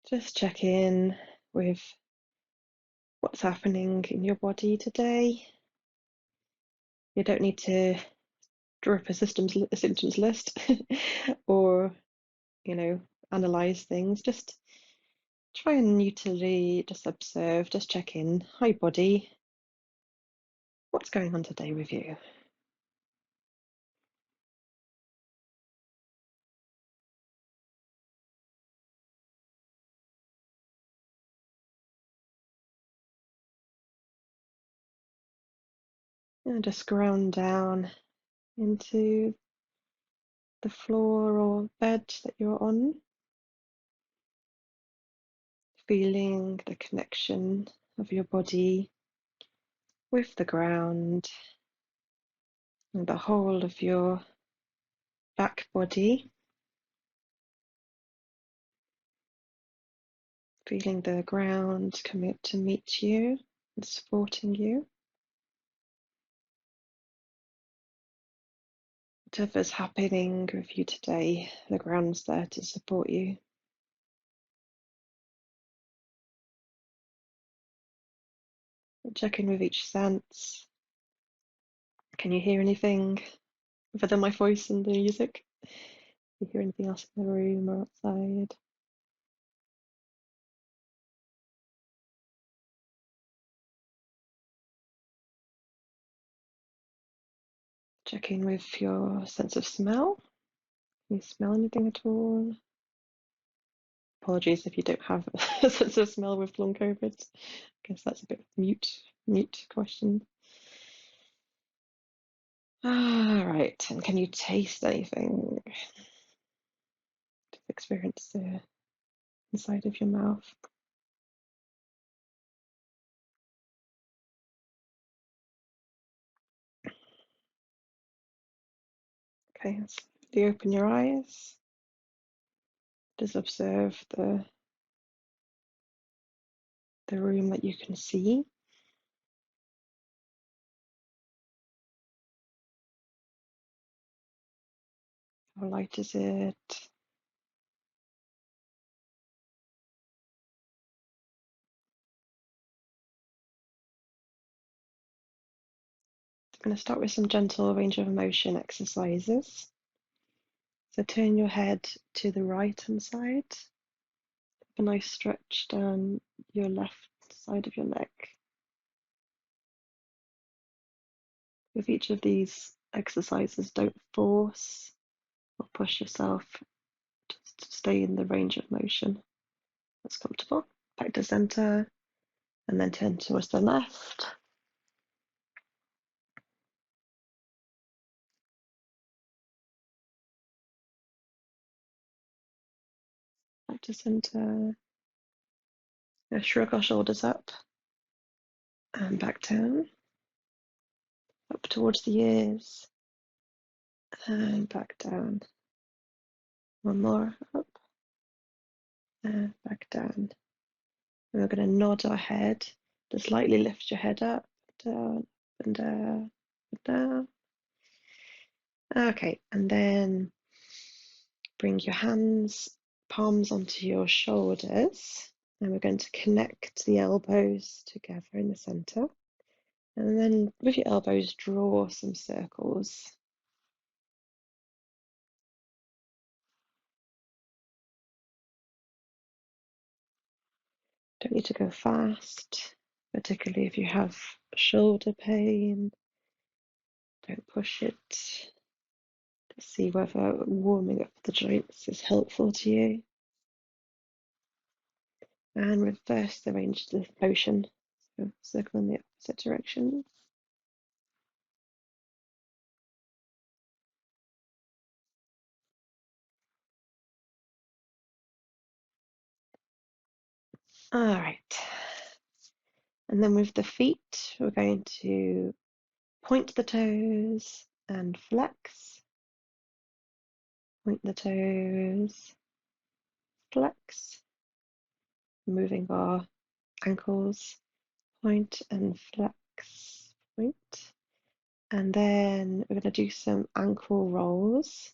Just check in with what's happening in your body today. You don't need to draw up a symptoms list or, analyze things. Just try and neutrally just observe, just check in. Hi, body. What's going on today with you? And just ground down into the floor or bed that you're on, feeling the connection of your body with the ground and the whole of your back body, feeling the ground coming up to meet you and supporting you. Whatever's happening with you today, the ground's there to support you. Check in with each sense. Can you hear anything other than my voice and the music? Can you hear anything else in the room or outside? Check in with your sense of smell. Can you smell anything at all? Apologies if you don't have a sense of smell with long COVID. I guess that's a bit mute question. Right, and can you taste anything? Just experience the inside of your mouth. Okay, so you open your eyes. Just observe the room that you can see. How light is it? I'm going to start with some gentle range of motion exercises. So turn your head to the right hand side. A nice stretch down your left side of your neck. With each of these exercises, don't force or push yourself, just stay in the range of motion that's comfortable. Back to center and then turn towards the left. Back to center. Now shrug our shoulders up and back down. Up towards the ears and back down. One more, up and back down. And we're going to nod our head. Just lightly lift your head up, down, and down, and down. Okay, and then bring your hands, palms onto your shoulders. And we're going to connect the elbows together in the center. And then with your elbows, draw some circles. Don't need to go fast, particularly if you have shoulder pain. Don't push it. To see whether warming up the joints is helpful to you. And reverse the range of motion. So circle in the opposite direction. All right. And then with the feet, we're going to point the toes and flex. Point the toes, flex. Moving our ankles, point and flex, point. And then we're going to do some ankle rolls.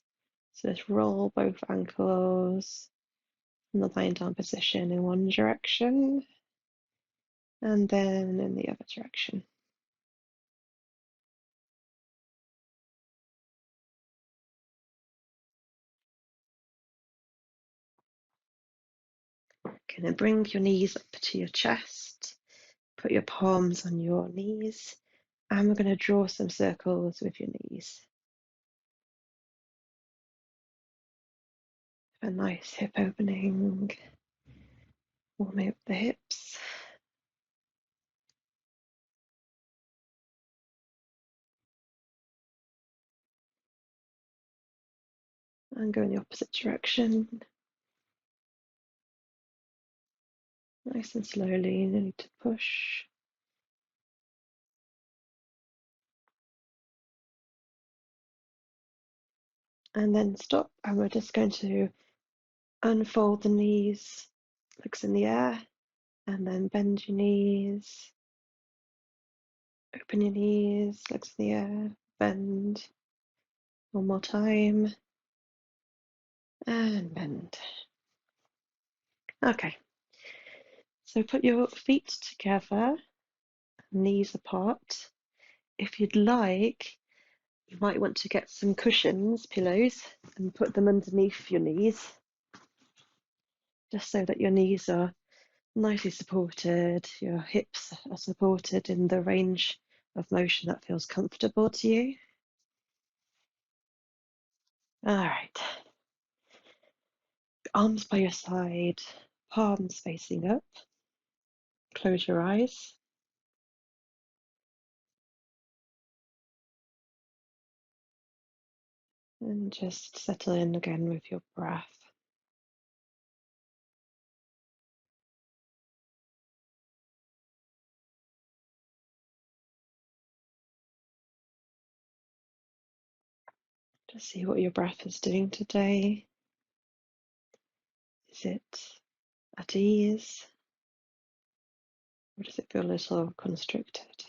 So let's roll both ankles, from the lying down position in one direction and then in the other direction. Gonna bring your knees up to your chest, put your palms on your knees, and we're going to draw some circles with your knees. A nice hip opening, warming up the hips. And go in the opposite direction. Nice and slowly, no need to push. And then stop, and we're just going to unfold the knees, legs in the air, and then bend your knees, open your knees, legs in the air, bend. One more time, and bend. Okay, so put your feet together, knees apart. If you'd like, you might want to get some cushions, pillows, and put them underneath your knees, just so that your knees are nicely supported, your hips are supported in the range of motion that feels comfortable to you. All right. Arms by your side, palms facing up. Close your eyes. And just settle in again with your breath. Just see what your breath is doing today. Is it at ease? Or does it feel a little constricted?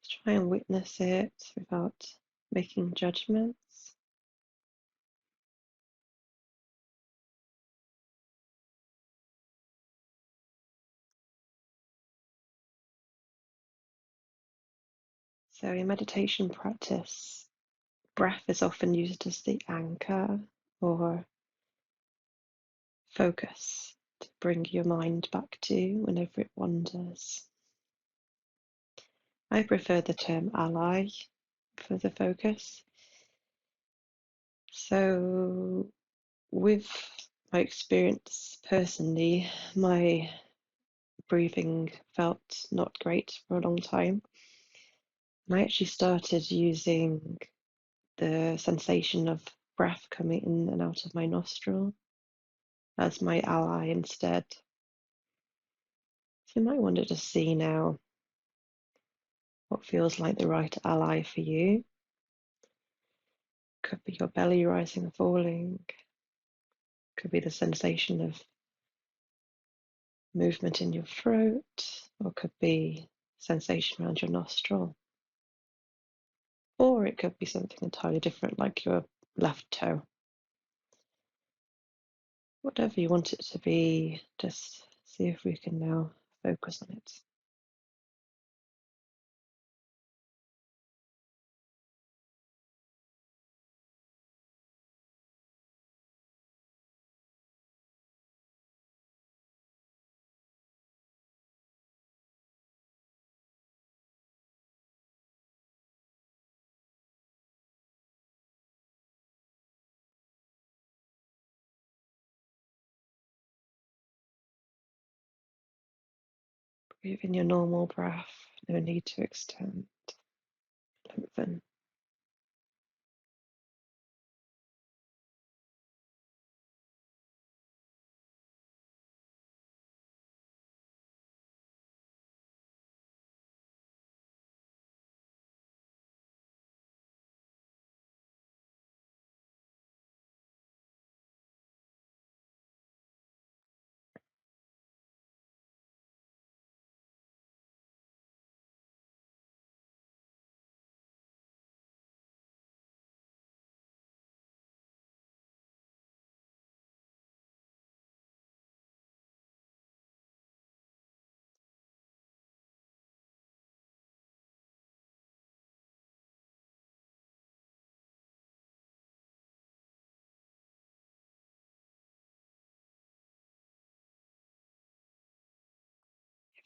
Just try and witness it without making judgments. So in meditation practice, breath is often used as the anchor or focus to bring your mind back to whenever it wanders. I prefer the term ally for the focus. So with my experience personally, my breathing felt not great for a long time. I actually started using the sensation of breath coming in and out of my nostril as my ally instead. So you might want to just see now what feels like the right ally for you. Could be your belly rising and falling. Could be the sensation of movement in your throat, or could be sensation around your nostril. Or it could be something entirely different, like your left toe. Whatever you want it to be, just see if we can now focus on it. Breathe in your normal breath, no need to extend, lengthen.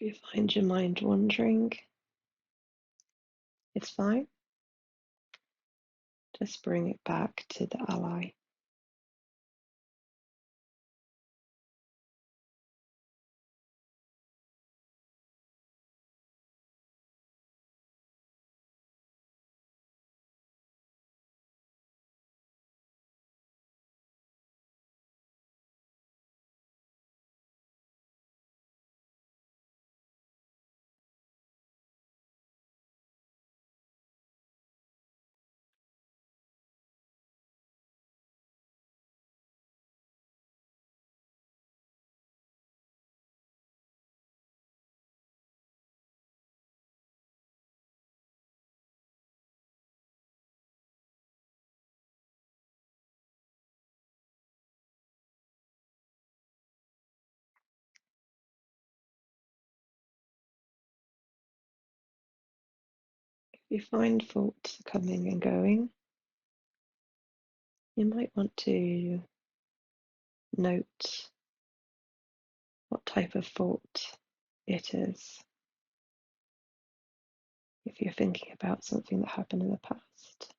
If you find your mind wandering, it's fine. Just bring it back to the ally. If you find thoughts coming and going, you might want to note what type of thought it is. If you're thinking about something that happened in the past,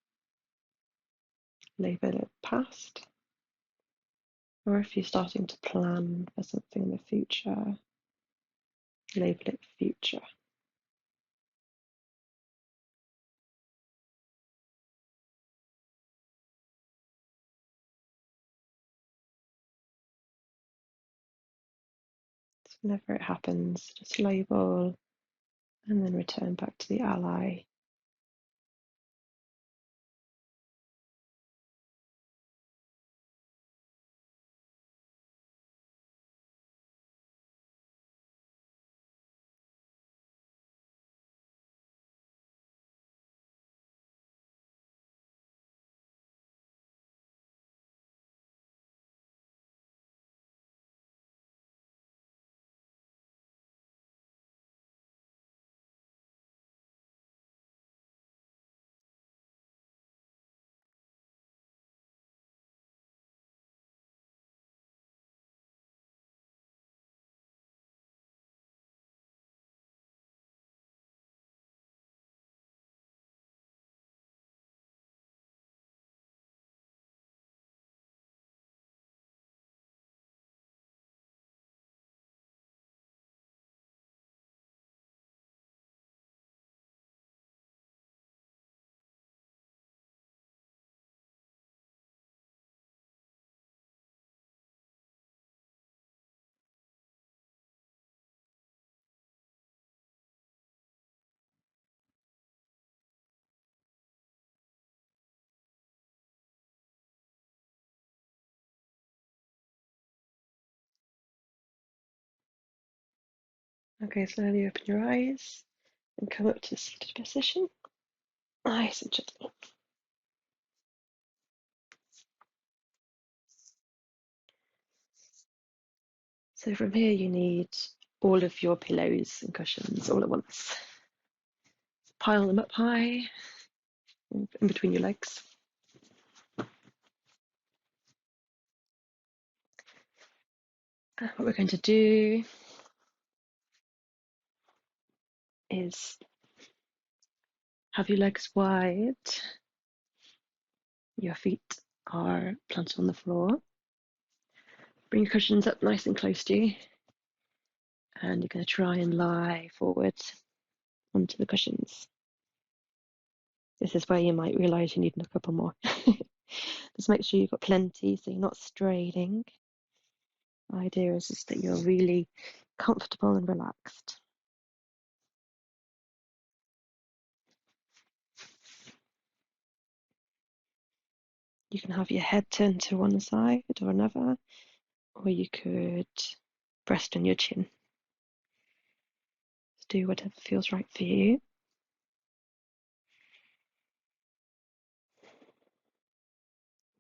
label it past. Or if you're starting to plan for something in the future, label it future. So whenever it happens, just label and then return back to the ally. Okay, slowly open your eyes and come up to seated position. Nice and gentle. So from here you need all of your pillows and cushions all at once. Pile them up high in between your legs. What we're going to do is have your legs wide, your feet are planted on the floor. Bring your cushions up nice and close to you, and you're going to try and lie forward onto the cushions. This is where you might realise you need a couple more. Just make sure you've got plenty so you're not straining. The idea is just that you're really comfortable and relaxed. You can have your head turned to one side or another, or you could rest on your chin. Just do whatever feels right for you.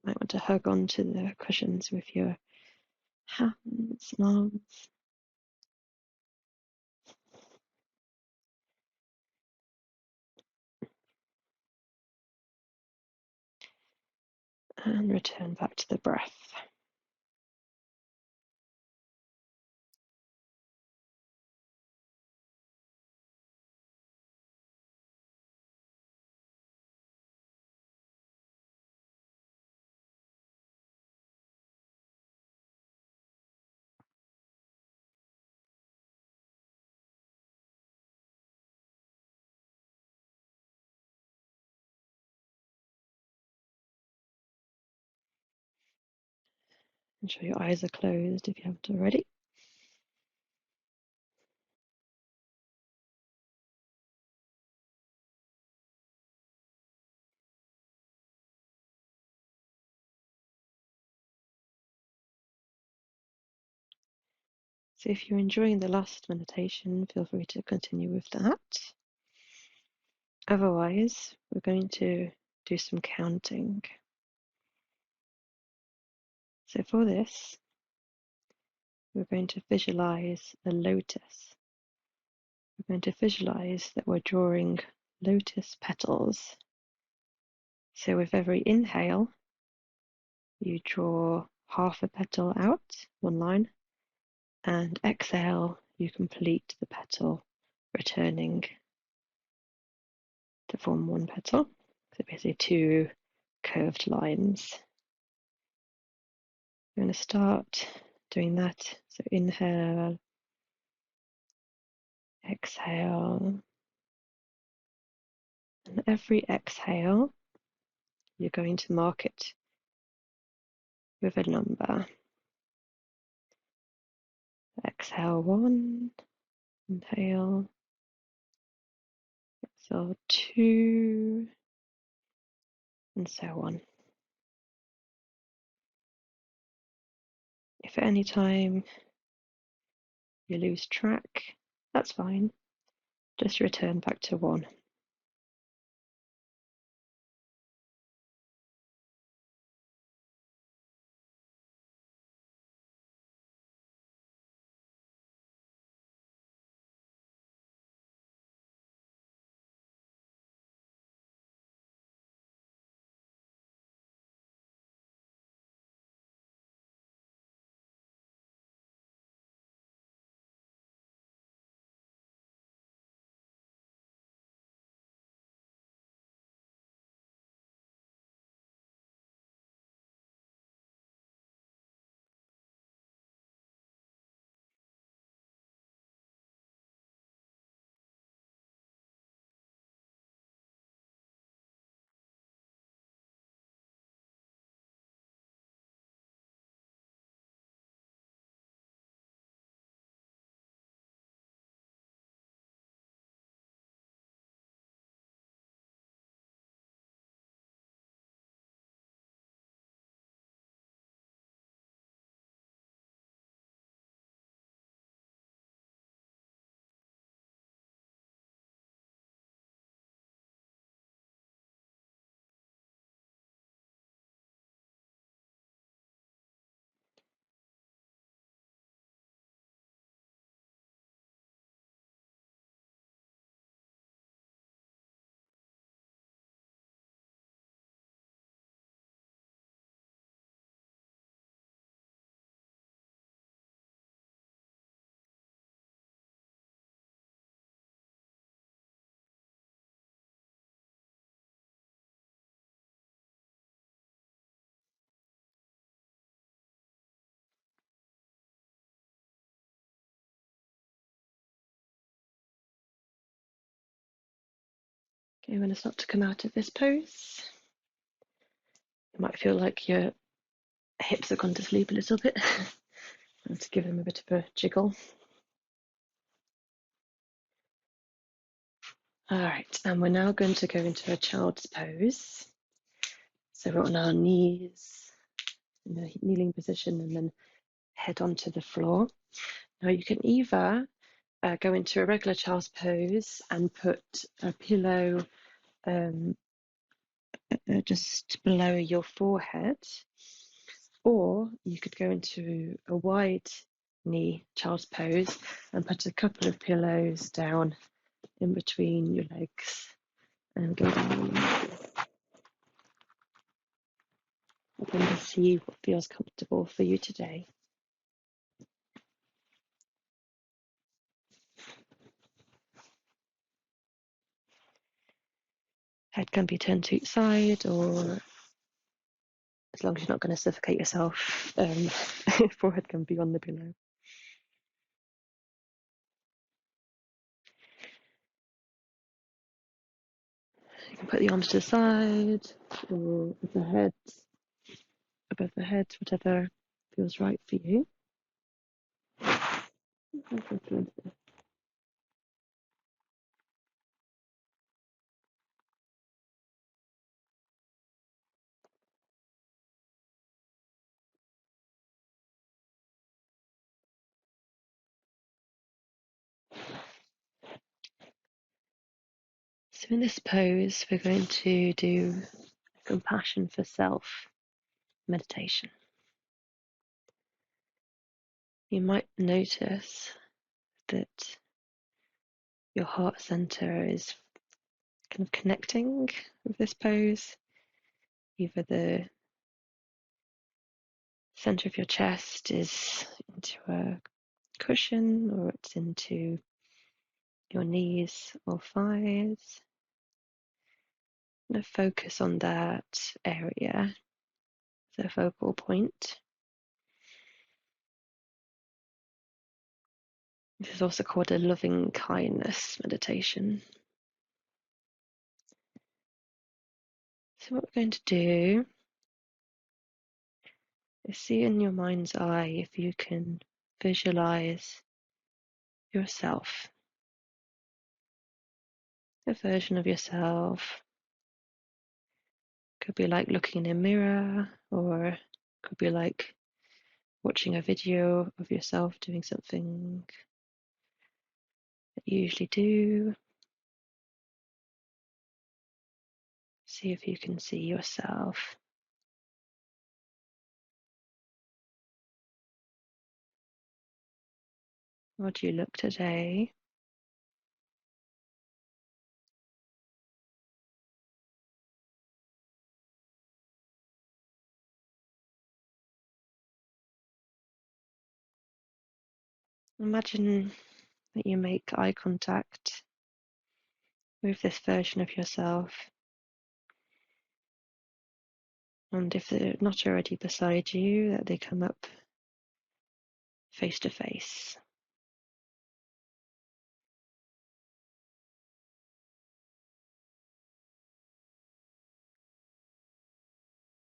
Might want to hug onto the cushions with your hands and arms. And return back to the breath. Ensure your eyes are closed if you haven't already. So if you're enjoying the last meditation, feel free to continue with that. Otherwise, we're going to do some counting. So for this, we're going to visualize a lotus. We're going to visualize that we're drawing lotus petals. So with every inhale, you draw half a petal out, one line, and exhale, you complete the petal, returning to form one petal. So basically two curved lines. We're going to start doing that. So inhale, exhale, and every exhale, you're going to mark it with a number. Exhale 1, inhale, exhale 2, and so on. If at any time you lose track, that's fine. Just return back to 1. Okay, when I start to come out of this pose, you might feel like your hips have gone to sleep a little bit. Let's give them a bit of a jiggle. All right, and we're now going to go into a child's pose. So we're on our knees in a kneeling position and then head onto the floor. Now you can either go into a regular child's pose and put a pillow just below your forehead, or you could go into a wide knee child's pose and put a couple of pillows down in between your legs and go down and see what feels comfortable for you today. Head can be turned to each side, or as long as you're not going to suffocate yourself, forehead can be on the pillow. You can put the arms to the side or above the head, whatever feels right for you. So in this pose, we're going to do compassion for self meditation. You might notice that your heart center is kind of connecting with this pose. Either the center of your chest is into a cushion or it's into your knees or thighs. And focus on that area, the focal point. This is also called a loving kindness meditation. So what we're going to do is see in your mind's eye if you can visualize yourself, a version of yourself. Could be like looking in a mirror, or could be like watching a video of yourself doing something that you usually do. See if you can see yourself. How do you look today? Imagine that you make eye contact with this version of yourself. And if they're not already beside you, that they come up face to face.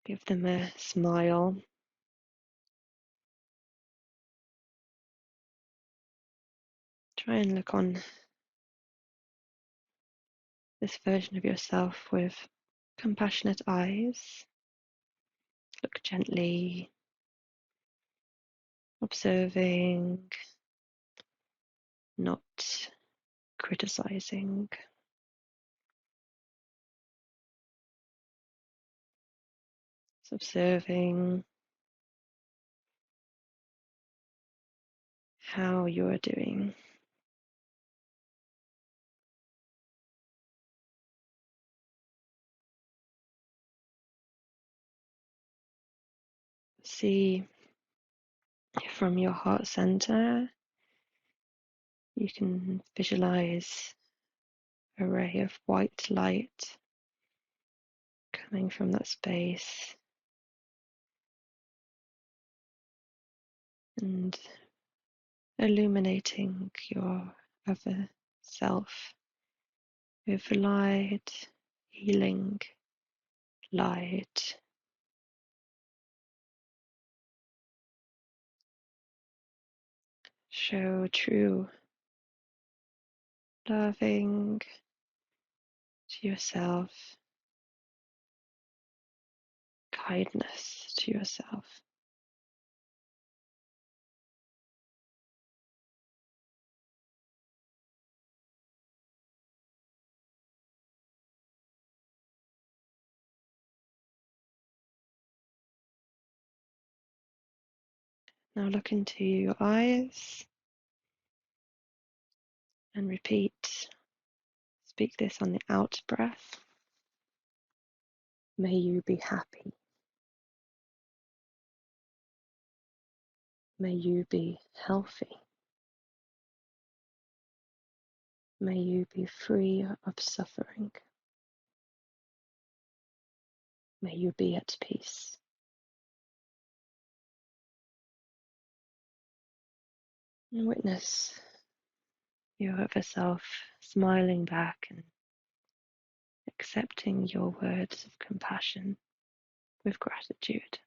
Give them a smile. Try and look on this version of yourself with compassionate eyes. Look gently, observing, not criticizing. Just observing how you're doing. See if from your heart center you can visualize a ray of white light coming from that space and illuminating your other self with light, healing light. Show true loving to yourself, kindness to yourself. Now look into your eyes and repeat. Speak this on the out breath. May you be happy. May you be healthy. May you be free of suffering. May you be at peace. And witness your other self smiling back and accepting your words of compassion with gratitude.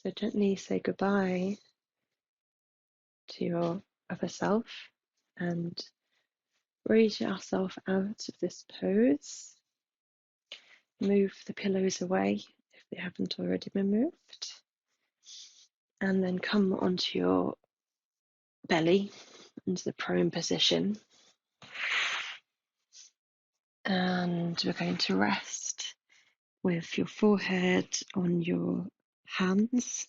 So gently say goodbye to your other self and raise yourself out of this pose. Move the pillows away if they haven't already been moved. And then come onto your belly, into the prone position. And we're going to rest with your forehead on your hands,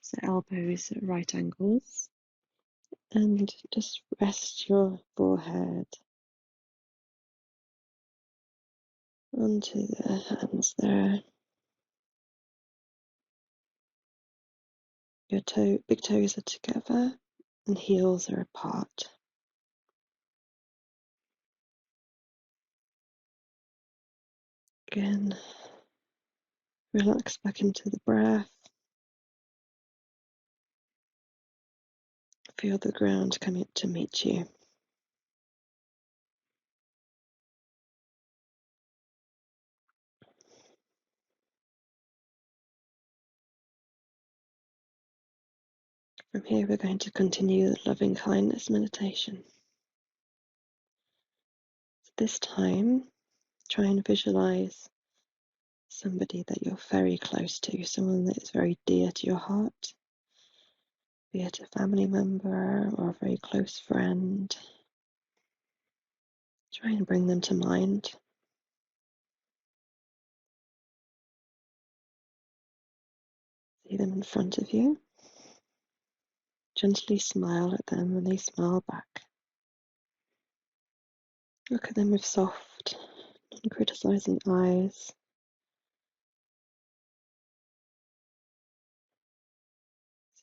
so elbows at right angles. And just rest your forehead onto the hands there. Your big toes are together and heels are apart. Again, relax back into the breath. Feel the ground coming to meet you. From here, we're going to continue the loving kindness meditation. This time, try and visualize somebody that you're very close to, someone that is very dear to your heart, be it a family member or a very close friend. Try and bring them to mind. See them in front of you. Gently smile at them when they smile back. Look at them with soft, non-criticizing eyes.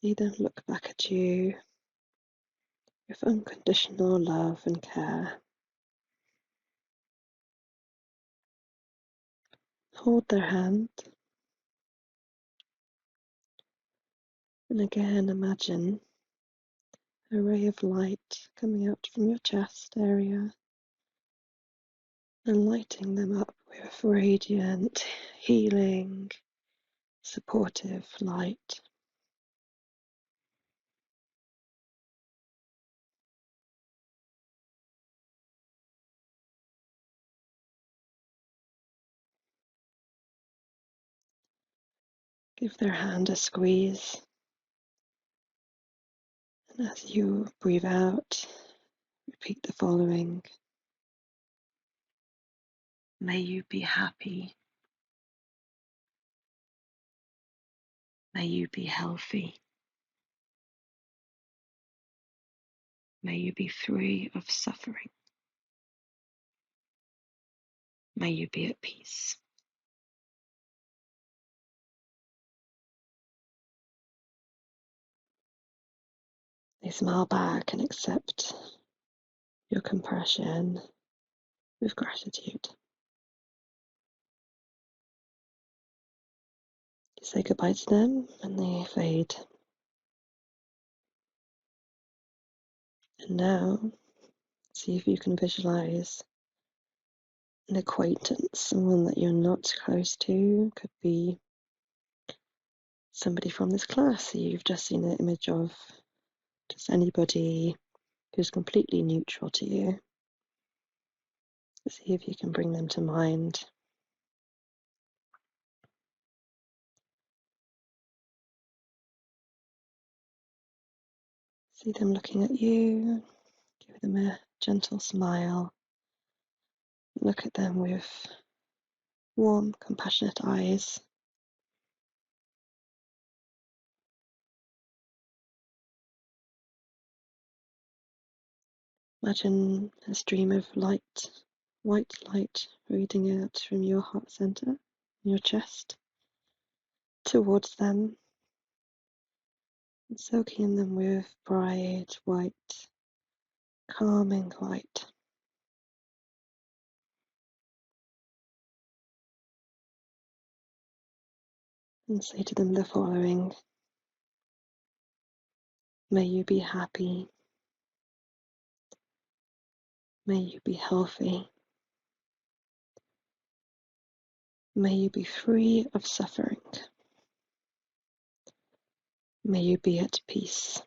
See them look back at you with unconditional love and care. Hold their hand. And again, imagine a ray of light coming out from your chest area and lighting them up with radiant, healing, supportive light. Give their hand a squeeze. And as you breathe out, repeat the following. May you be happy. May you be healthy. May you be free of suffering. May you be at peace. They smile back and accept your compassion with gratitude. You say goodbye to them and they fade. And now, see if you can visualize an acquaintance, someone that you're not close to. Could be somebody from this class that you've just seen an image of, just anybody who's completely neutral to you. See if you can bring them to mind. See them looking at you, give them a gentle smile. Look at them with warm, compassionate eyes. Imagine a stream of light, white light radiating out from your heart center, your chest, towards them, and soaking them with bright, white, calming light. And say to them the following. May you be happy. May you be healthy. May you be free of suffering. May you be at peace.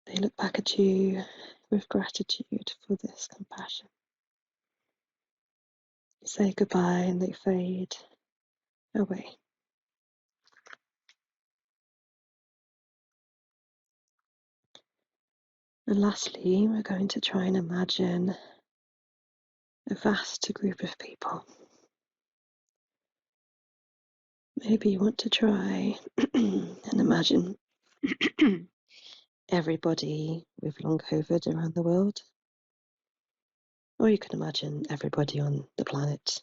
They look back at you with gratitude for this compassion. You say goodbye and they fade away. And lastly, we're going to try and imagine a vast group of people. Maybe you want to try and imagine everybody with long COVID around the world. Or you can imagine everybody on the planet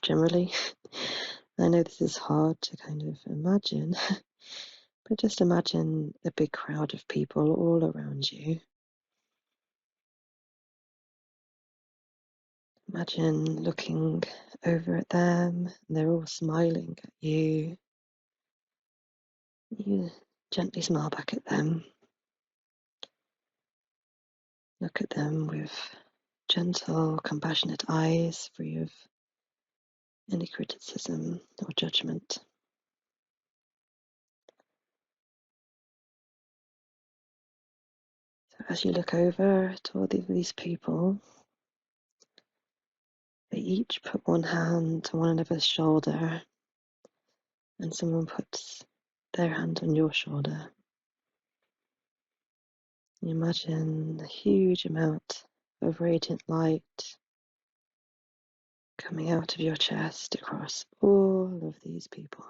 generally. I know this is hard to kind of imagine, but just imagine a big crowd of people all around you. Imagine looking over at them, and they're all smiling at you. You gently smile back at them. Look at them with gentle, compassionate eyes, free of any criticism or judgment. So as you look over at all these people, they each put one hand on one another's shoulder, and someone puts their hand on your shoulder. You imagine a huge amount of radiant light coming out of your chest across all of these people.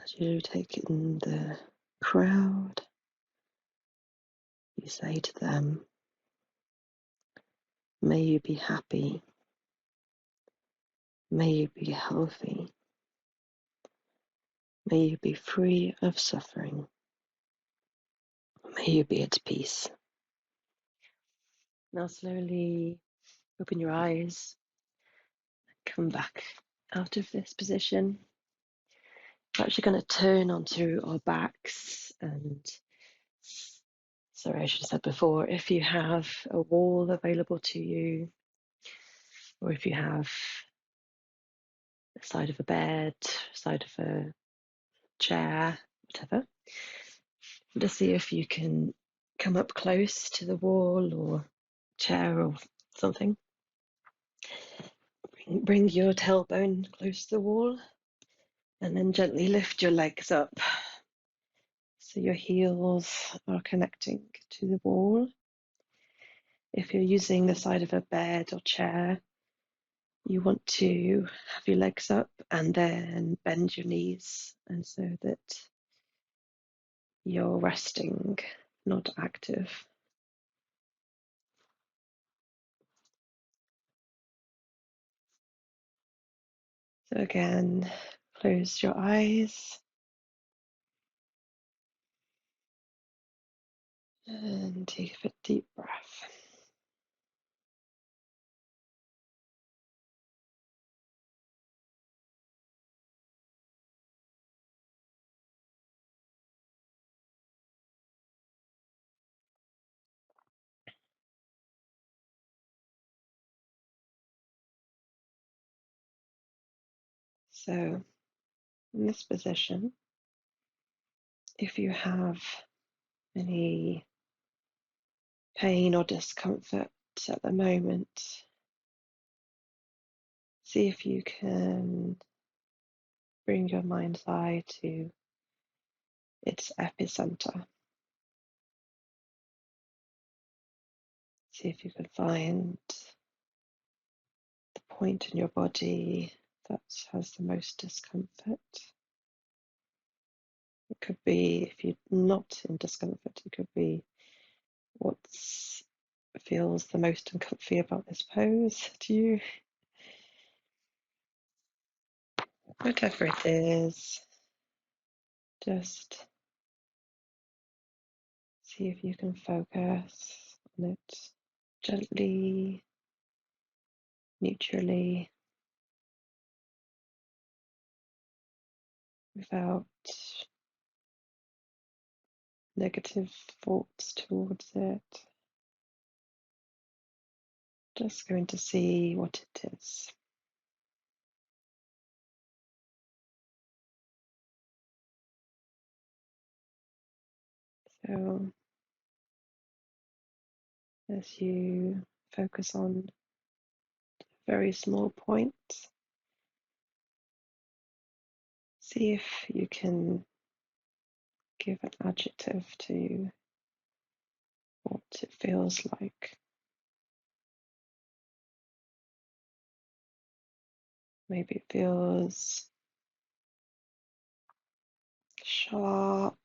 As you take in the crowd, you say to them, may you be happy, may you be healthy, may you be free of suffering, may you be at peace. Now slowly open your eyes, come back out of this position. We're actually going to turn onto our backs, and sorry, I should have said before, if you have a wall available to you, or if you have the side of a bed, side of a chair, whatever, just see if you can come up close to the wall or chair or something. Bring your tailbone close to the wall, and then gently lift your legs up so your heels are connecting to the wall. If you're using the side of a bed or chair, you want to have your legs up and then bend your knees, and so that you're resting, not active. So again, close your eyes and take a deep breath. So in this position, if you have any pain or discomfort at the moment, see if you can bring your mind's eye to its epicenter. See if you can find the point in your body that has the most discomfort. It could be, if you're not in discomfort, it could be what feels the most uncomfy about this pose to you. Whatever it is, just see if you can focus on it gently, neutrally, without negative thoughts towards it. Just going to see what it is. So as you focus on a very small point, see if you can give an adjective to what it feels like. Maybe it feels sharp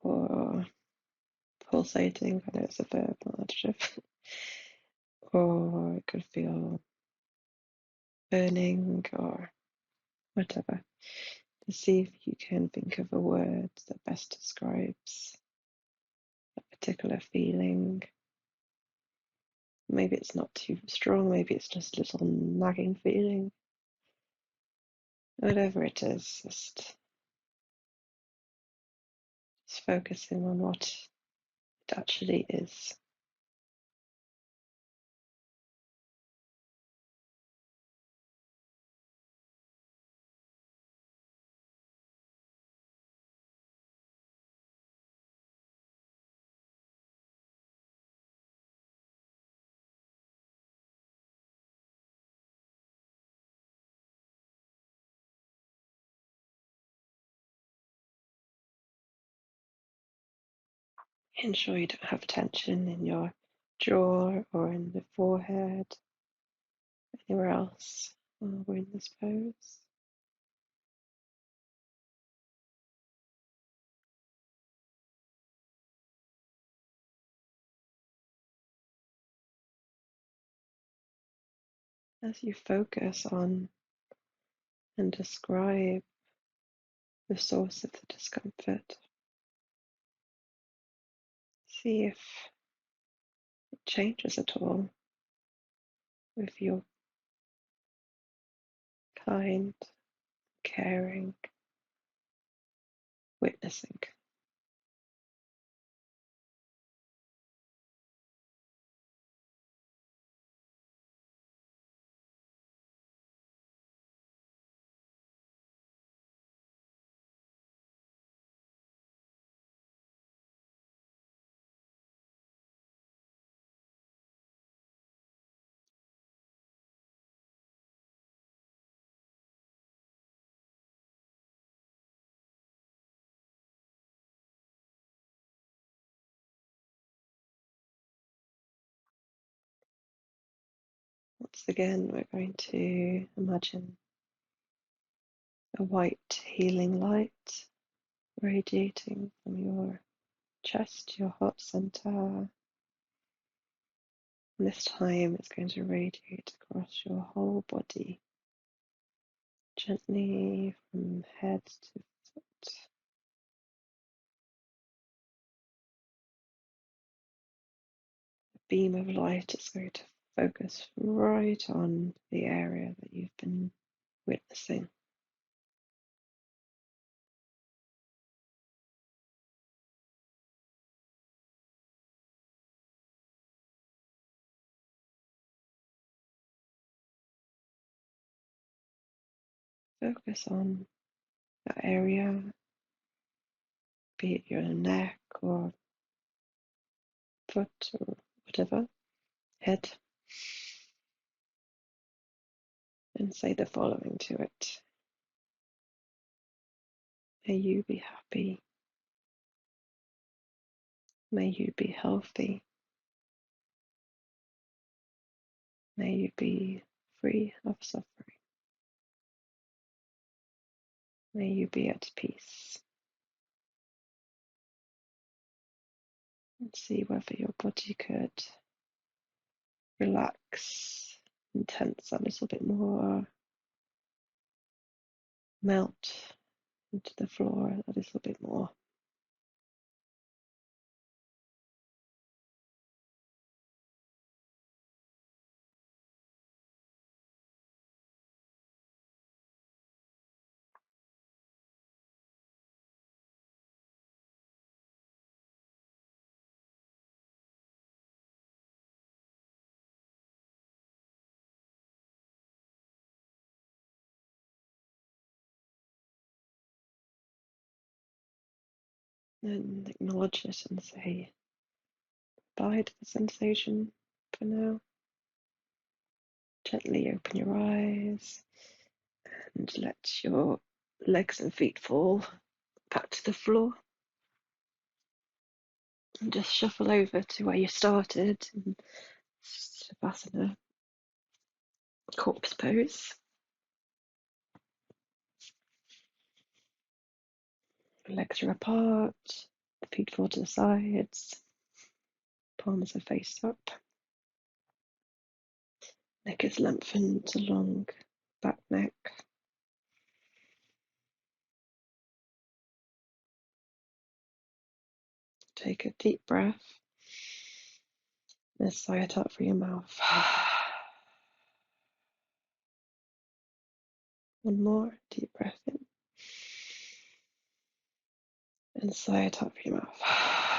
or pulsating. I know it's a verb, not adjective. Or it could feel burning or whatever. To see if you can think of a word that best describes a particular feeling. Maybe it's not too strong, maybe it's just a little nagging feeling. Whatever it is, just focusing on what it actually is. Ensure you don't have tension in your jaw or in the forehead, anywhere else while we're in this pose. As you focus on and describe the source of the discomfort, see if it changes at all, if you're kind, caring, witnessing. Once again, we're going to imagine a white healing light radiating from your chest, your heart center. And this time it's going to radiate across your whole body, gently from head to foot. A beam of light is going to focus right on the area that you've been witnessing. Focus on that area, be it your neck or foot or whatever, head, and say the following to it. May you be happy. May you be healthy. May you be free of suffering. May you be at peace. And see whether your body could relax and tense a little bit more, melt into the floor a little bit more. And acknowledge it and say bye to the sensation for now. Gently open your eyes and let your legs and feet fall back to the floor. And just shuffle over to where you started in Savasana, corpse pose. Legs are apart, feet fall to the sides, palms are face up. Neck is lengthened along back neck. Take a deep breath and sigh it out through your mouth. One more deep breath in and sigh it out through your mouth.